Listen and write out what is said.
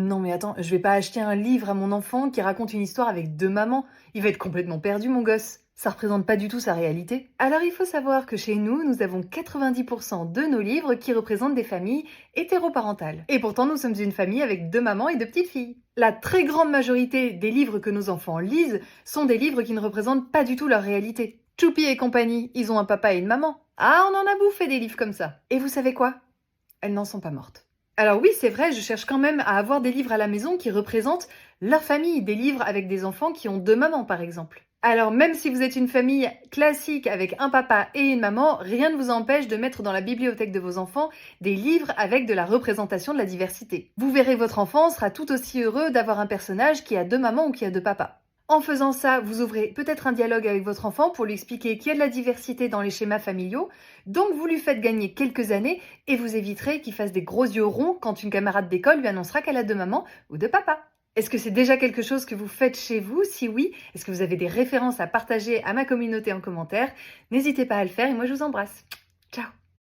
Non mais attends, je vais pas acheter un livre à mon enfant qui raconte une histoire avec deux mamans. Il va être complètement perdu, mon gosse. Ça représente pas du tout sa réalité. Alors il faut savoir que chez nous, nous avons 90% de nos livres qui représentent des familles hétéroparentales. Et pourtant, nous sommes une famille avec deux mamans et deux petites filles. La très grande majorité des livres que nos enfants lisent sont des livres qui ne représentent pas du tout leur réalité. Choupi et compagnie, ils ont un papa et une maman. Ah, on en a bouffé des livres comme ça. Et vous savez quoi? Elles n'en sont pas mortes. Alors oui, c'est vrai, je cherche quand même à avoir des livres à la maison qui représentent leur famille, des livres avec des enfants qui ont deux mamans par exemple. Alors même si vous êtes une famille classique avec un papa et une maman, rien ne vous empêche de mettre dans la bibliothèque de vos enfants des livres avec de la représentation de la diversité. Vous verrez, votre enfant sera tout aussi heureux d'avoir un personnage qui a deux mamans ou qui a deux papas. En faisant ça, vous ouvrez peut-être un dialogue avec votre enfant pour lui expliquer qu'il y a de la diversité dans les schémas familiaux, donc vous lui faites gagner quelques années et vous éviterez qu'il fasse des gros yeux ronds quand une camarade d'école lui annoncera qu'elle a deux mamans ou deux papas. Est-ce que c'est déjà quelque chose que vous faites chez vous? Si oui, est-ce que vous avez des références à partager à ma communauté en commentaire? N'hésitez pas à le faire et moi je vous embrasse. Ciao!